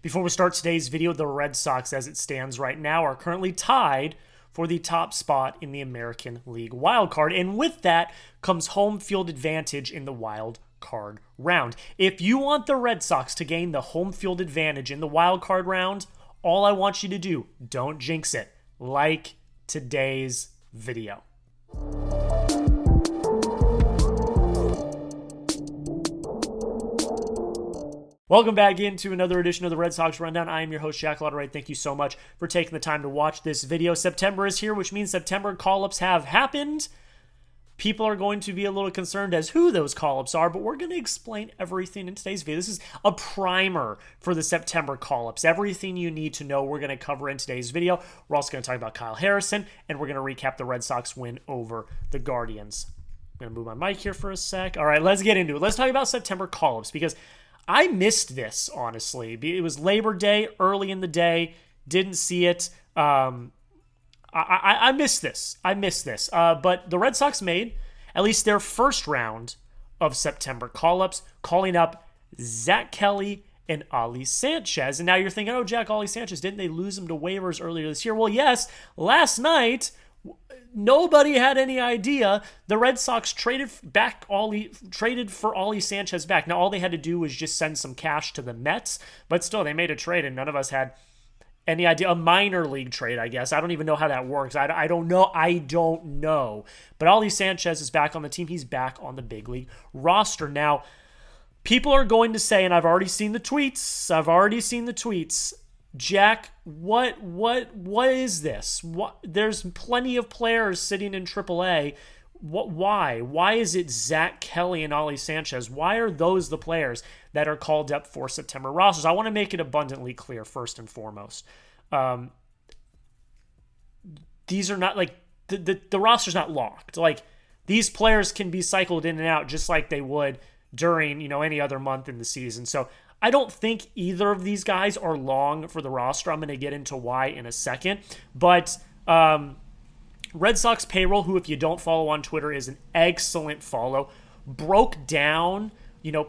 Before we start today's video, the Red Sox, as it stands right now, are currently tied for the top spot in the American League wildcard. And with that comes home field advantage in the wild card round. If you want the Red Sox to gain the home field advantage in the wild card round, all I want you to do, don't jinx it, like today's video. Welcome back into another edition of the Red Sox Rundown. I am your host, Jack Lotteray. Thank you so much for taking the time to watch this video. September is here, which means September call-ups have happened. People are going to be a little concerned as who those call-ups are, but we're going to explain everything in today's video. This is a primer for the September call-ups. Everything you need to know we're going to cover in today's video. We're also going to talk about Kyle Harrison, and we're going to recap the Red Sox win over the Guardians. I'm going to move my mic here for a sec. All right, let's get into it. Let's talk about September call-ups because I missed this, honestly. It was Labor Day, early in the day. Didn't see it. I missed this. But the Red Sox made at least their first round of September call-ups, calling up Zack Kelly and Ollie Sanchez. And now you're thinking, oh, Jack, Ollie Sanchez, didn't they lose him to waivers earlier this year? Well, yes, last night nobody had any idea the Red Sox traded for Ollie Sanchez back. Now, all they had to do was just send some cash to the Mets, but still, they made a trade, and none of us had any idea. A minor league trade, I guess. I don't even know how that works. I don't know. But Ollie Sanchez is back on the team. He's back on the big league roster. Now, people are going to say, and I've already seen the tweets, Jack, what is this? There's plenty of players sitting in AAA. Why? Why is it Zack Kelly and Ollie Sanchez? Why are those the players that are called up for September rosters? I want to make it abundantly clear, first and foremost. These are not like the roster's not locked. Like, these players can be cycled in and out just like they would during, any other month in the season. So I don't think either of these guys are long for the roster. I'm going to get into why in a second. But Red Sox Payroll, who if you don't follow on Twitter is an excellent follow, broke down,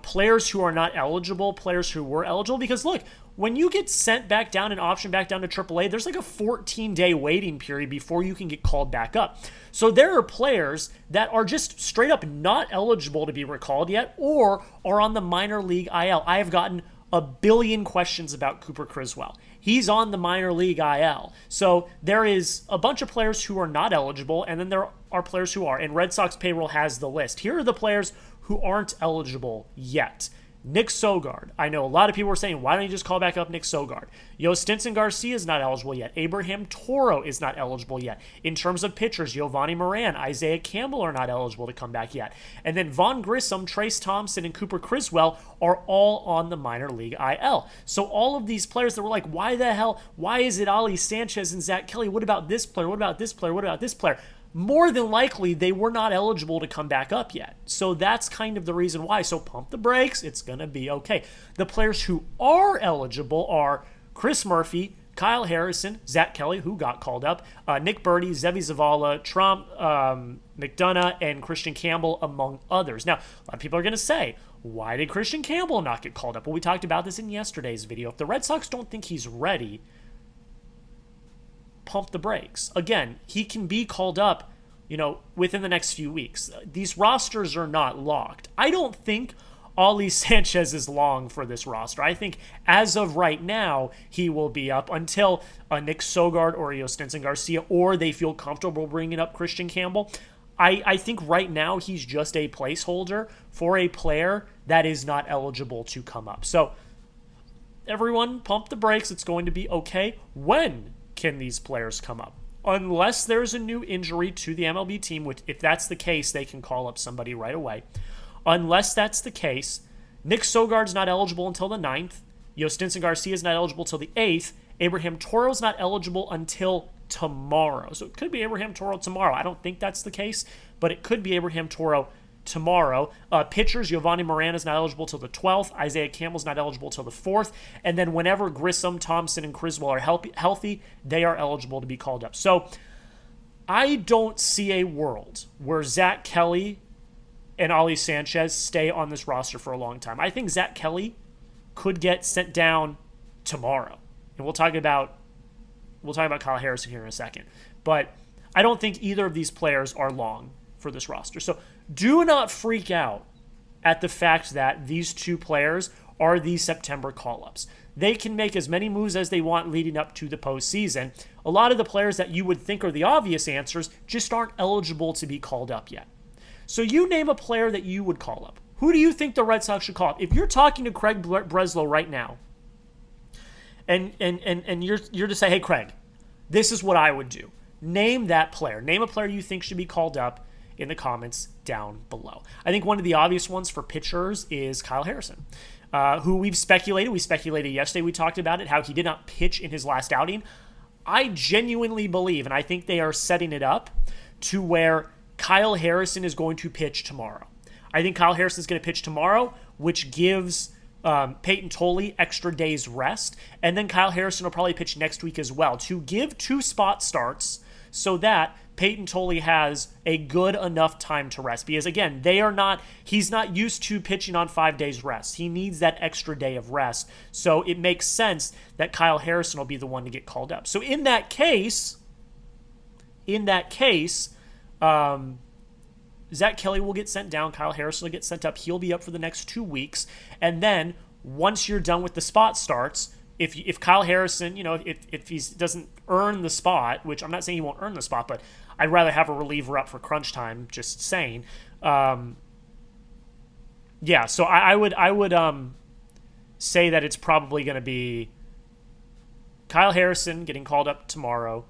players who are not eligible, players who were eligible. Because look, when you get sent back down and optioned back down to AAA, there's like a 14-day waiting period before you can get called back up. So there are players that are just straight up not eligible to be recalled yet or are on the minor league IL. I have gotten a billion questions about Cooper Criswell. He's on the minor league IL. So there is a bunch of players who are not eligible, and then there are players who are. And Red Sox Payroll has the list. Here are the players who aren't eligible yet. Nick Sogard. I know a lot of people are saying, why don't you just call back up Nick Sogard? Jhostynxon Garcia is not eligible yet. Toro is not eligible yet. In terms of pitchers, Jovani Moran, Isaiah Campbell are not eligible to come back yet. And then Vaughn Grissom, Trace Thompson, and Cooper Criswell are all on the minor league IL. So all of these players that were like, why the hell? Why is it Ollie Sanchez and Zack Kelly? What about this player? What about this player? What about this player? More than likely, they were not eligible to come back up yet. So that's kind of the reason why. So pump the brakes. It's going to be okay. The players who are eligible are Chris Murphy, Kyle Harrison, Zack Kelly, who got called up, Nick Burdi, Zevi Zavala, Trump, McDonough, and Christian Campbell, among others. Now, a lot of people are going to say, why did Christian Campbell not get called up? Well, we talked about this in yesterday's video. If the Red Sox don't think he's ready, pump the brakes. Again, he can be called up, within the next few weeks. These rosters are not locked. I don't think Ollie Sanchez is long for this roster. I think as of right now, he will be up until Nick Sogard or Jhostynxon Garcia, or they feel comfortable bringing up Christian Campbell. I think right now he's just a placeholder for a player that is not eligible to come up. So everyone, pump the brakes. It's going to be okay. When can these players come up? Unless there's a new injury to the MLB team, which if that's the case, they can call up somebody right away. Unless that's the case, Nick Sogard's not eligible until the 9th. Jhostynxon Garcia is not eligible until the 8th. Abraham Toro's not eligible until tomorrow. So it could be Abraham Toro tomorrow. I don't think that's the case, but it could be Abraham Toro tomorrow. Pitchers, Jovani Moran is not eligible till the 12th. Isaiah Campbell's not eligible till the 4th. And then whenever Grissom, Thompson, and Criswell are healthy, they are eligible to be called up. So I don't see a world where Zack Kelly and Ollie Sanchez stay on this roster for a long time. I think Zack Kelly could get sent down tomorrow. And we'll talk about Kyle Harrison here in a second. But I don't think either of these players are long for this roster. So do not freak out at the fact that these two players are the September call-ups. They can make as many moves as they want leading up to the postseason. A lot of the players that you would think are the obvious answers just aren't eligible to be called up yet. So you name a player that you would call up. Who do you think the Red Sox should call up? If you're talking to Craig Breslow right now, and you're to say, hey, Craig, this is what I would do. Name that player. Name a player you think should be called up in the comments down below. I think one of the obvious ones for pitchers is Kyle Harrison, who we've speculated. We speculated yesterday. We talked about it, how he did not pitch in his last outing. I genuinely believe, and I think they are setting it up to where Kyle Harrison is going to pitch tomorrow. I think Kyle Harrison is going to pitch tomorrow, which gives Payton Tolle extra days rest. And then Kyle Harrison will probably pitch next week as well to give 2 spot starts so that Payton Tolle has a good enough time to rest. Because again, he's not used to pitching on 5 days rest. He needs that extra day of rest. So it makes sense that Kyle Harrison will be the one to get called up. So in that case, Zack Kelly will get sent down. Kyle Harrison will get sent up. He'll be up for the next 2 weeks. And then once you're done with the spot starts, if Kyle Harrison, if he doesn't earn the spot, which I'm not saying he won't earn the spot, but I'd rather have a reliever up for crunch time, just saying. So I would say that it's probably going to be Kyle Harrison getting called up tomorrow,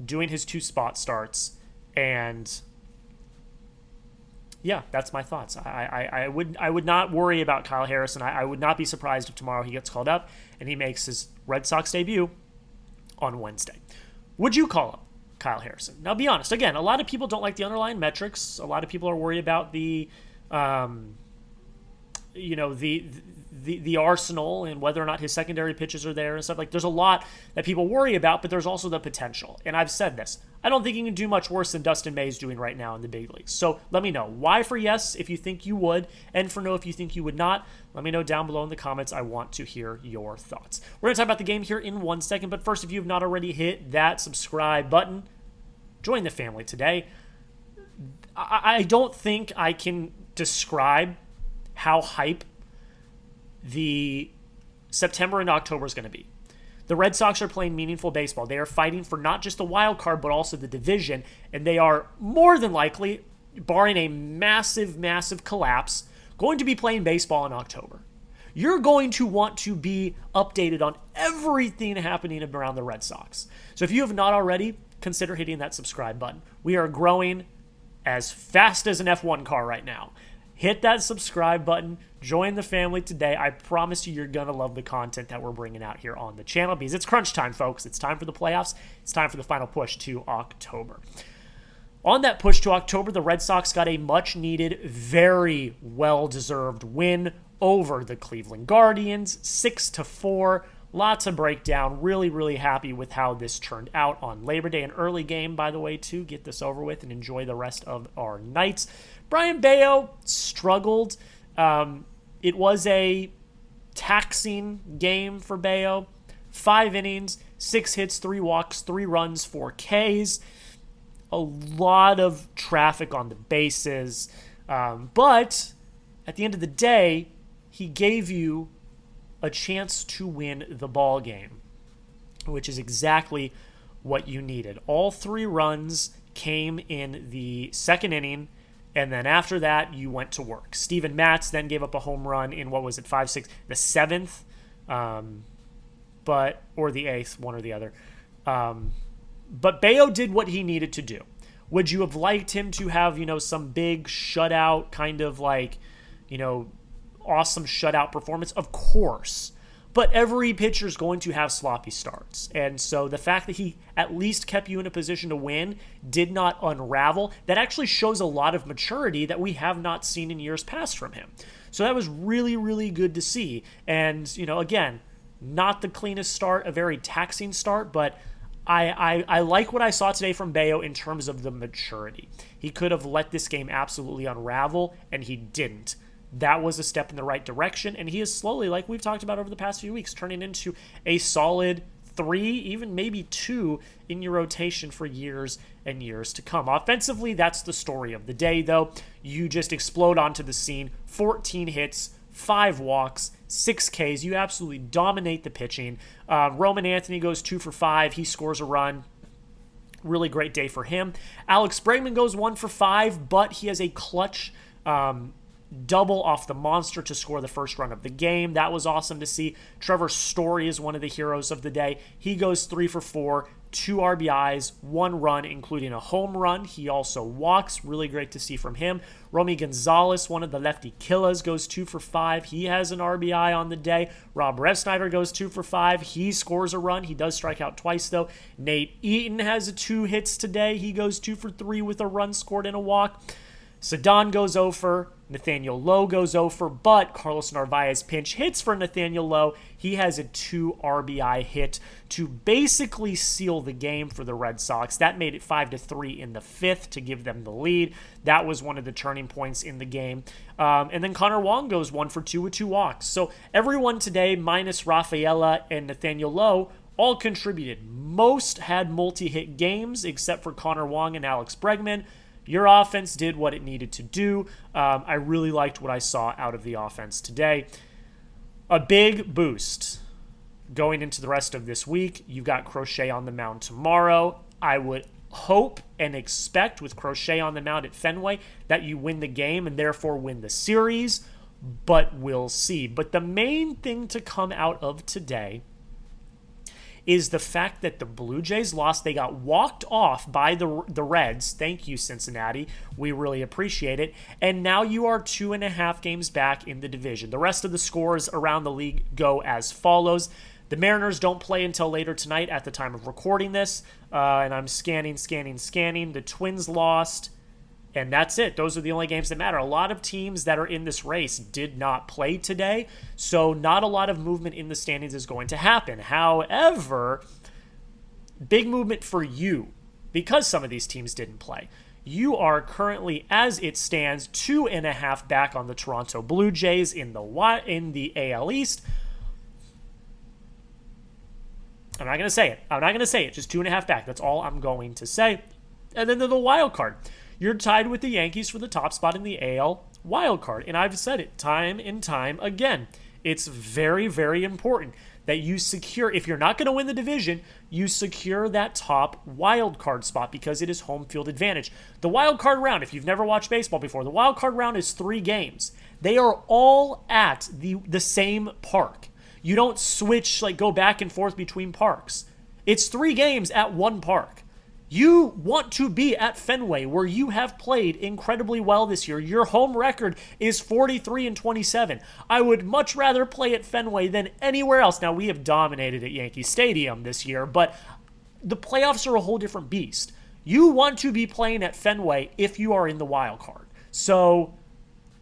doing his 2 spot starts, and yeah, that's my thoughts. I would not worry about Kyle Harrison. I would not be surprised if tomorrow he gets called up and he makes his Red Sox debut on Wednesday. Would you call up Kyle Harrison? Now, be honest. Again, a lot of people don't like the underlying metrics. A lot of people are worried about the arsenal and whether or not his secondary pitches are there and stuff. Like, there's a lot that people worry about, but there's also the potential. And I've said this. I don't think he can do much worse than Dustin May is doing right now in the big leagues. So let me know. Why for yes if you think you would, and for no if you think you would not. Let me know down below in the comments. I want to hear your thoughts. We're going to talk about the game here in 1 second, but first, if you have not already hit that subscribe button, join the family today. I don't think I can describe how hype the September and October is going to be. The Red Sox are playing meaningful baseball. They are fighting for not just the wild card, but also the division, and they are more than likely, barring a massive, massive collapse, going to be playing baseball in October. You're going to want to be updated on everything happening around the Red Sox. So if you have not already, consider hitting that subscribe button. We are growing as fast as an F1 car right now. Hit that subscribe button. Join the family today. I promise you're going to love the content that we're bringing out here on the channel because it's crunch time, folks. It's time for the playoffs. It's time for the final push to October. On that push to October, the Red Sox got a much-needed, very well-deserved win over the Cleveland Guardians, 6-4. Lots of breakdown. Really, really happy with how this turned out on Labor Day. An early game, by the way, to get this over with and enjoy the rest of our nights. Brayan Bello struggled. It was a taxing game for Bello. 5 innings, 6 hits, 3 walks, 3 runs, 4 Ks. A lot of traffic on the bases. But at the end of the day, he gave you a chance to win the ball game, which is exactly what you needed. All 3 runs came in the 2nd inning, and then after that, you went to work. Steven Matz then gave up a home run in, 5-6, the 7th, or the 8th, one or the other. But Bello did what he needed to do. Would you have liked him to have, some big shutout kind of awesome shutout performance? Of course. But every pitcher is going to have sloppy starts. And so the fact that he at least kept you in a position to win, did not unravel, that actually shows a lot of maturity that we have not seen in years past from him. So that was really, really good to see. And, again, not the cleanest start, a very taxing start, but I like what I saw today from Bello in terms of the maturity. He could have let this game absolutely unravel, and he didn't. that was a step in the right direction, and he is slowly, like we've talked about over the past few weeks, turning into a solid 3, even maybe 2 in your rotation for years and years to come. Offensively, that's the story of the day, though. You just explode onto the scene. 14 hits, 5 walks, 6 Ks. You absolutely dominate the pitching. Roman Anthony goes 2 for 5. He scores a run. Really great day for him. Alex Bregman goes 1 for 5, but he has a clutch double off the monster to score the first run of the game. That was awesome to see. Trevor Story is one of the heroes of the day. He goes 3 for 4, 2 RBIs, 1 run, including a home run. He also walks. Really great to see from him. Romy Gonzalez, one of the lefty killers, goes 2 for 5. He has an RBI on the day. Rob Refsnyder goes 2 for 5. He scores a run. He does strike out twice, though. Nate Eaton has 2 hits today. He goes 2 for 3 with a run scored and a walk. Cedon goes 0 for. Nathaniel Lowe goes 0 for, but Carlos Narvaez pinch hits for Nathaniel Lowe. He has a 2 RBI hit to basically seal the game for the Red Sox. That made it 5-3 in the 5th to give them the lead. That was one of the turning points in the game. And then Connor Wong goes 1 for 2 with 2 walks. So everyone today, minus Rafaela and Nathaniel Lowe, all contributed. Most had multi-hit games, except for Connor Wong and Alex Bregman. Your offense did what it needed to do. I really liked what I saw out of the offense today. A big boost going into the rest of this week. You've got Crochet on the mound tomorrow. I would hope and expect with Crochet on the mound at Fenway that you win the game and therefore win the series, but we'll see. But the main thing to come out of today is the fact that the Blue Jays lost. They got walked off by the Reds. Thank you, Cincinnati. We really appreciate it. And now you are 2.5 games back in the division. The rest of the scores around the league go as follows. The Mariners don't play until later tonight at the time of recording this. And I'm scanning. The Twins lost. And that's it. Those are the only games that matter. A lot of teams that are in this race did not play today, so not a lot of movement in the standings is going to happen. However, big movement for you because some of these teams didn't play. You are currently, as it stands, 2.5 back on the Toronto Blue Jays in the AL East. I'm not going to say it. Just 2.5 back. That's all I'm going to say. And then the wild card. You're tied with the Yankees for the top spot in the AL wild card. And I've said it time and time again. It's very, very important that you secure, if you're not going to win the division, you secure that top wild card spot because it is home field advantage. The wild card round, if you've never watched baseball before, the wild card round is 3 games. They are all at the same park. You don't switch, go back and forth between parks. It's 3 games at one park. You want to be at Fenway, where you have played incredibly well this year. Your home record is 43-27. I would much rather play at Fenway than anywhere else. Now, we have dominated at Yankee Stadium this year, but the playoffs are a whole different beast. You want to be playing at Fenway if you are in the wild card. So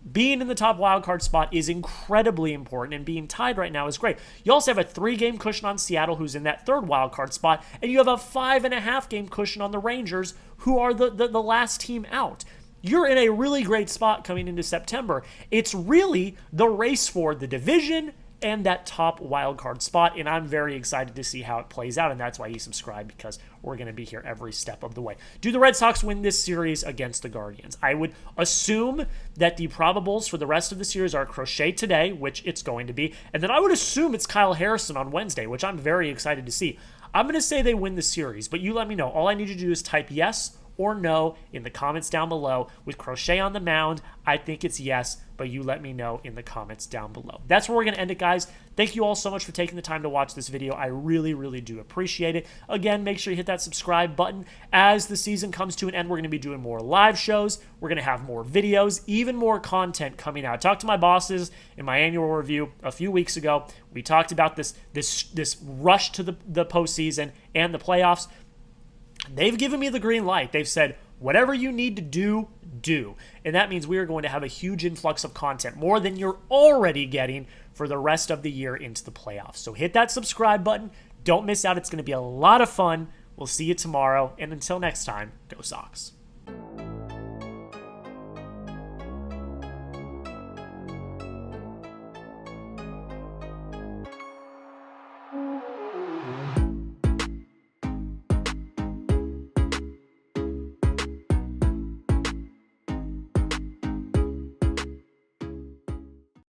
being in the top wild card spot is incredibly important, and being tied right now is great. You also have a 3-game cushion on Seattle, who's in that 3rd wild card spot, and you have a 5.5-game cushion on the Rangers, who are the last team out. You're in a really great spot coming into September. It's really the race for the division and that top wild card spot, and I'm very excited to see how it plays out, and that's why you subscribe, because we're going to be here every step of the way. Do the Red Sox win this series against the Guardians? I would assume that the probables for the rest of the series are Crochet today, which it's going to be, and then I would assume it's Kyle Harrison on Wednesday, which I'm very excited to see. I'm going to say they win the series, but you let me know. All I need you to do is type yes or no in the comments down below. With Crochet on the mound, I think it's yes, but you let me know in the comments down below. That's where we're going to end it, guys. Thank you all so much for taking the time to watch this video. I really, really do appreciate it. Again, make sure you hit that subscribe button. As the season comes to an end, we're going to be doing more live shows. We're going to have more videos, even more content coming out. I talked to my bosses in my annual review a few weeks ago. We talked about this rush to the postseason and the playoffs. They've given me the green light. They've said, whatever you need to do, do. And that means we are going to have a huge influx of content, more than you're already getting for the rest of the year into the playoffs. So hit that subscribe button. Don't miss out. It's going to be a lot of fun. We'll see you tomorrow. And until next time, go Sox.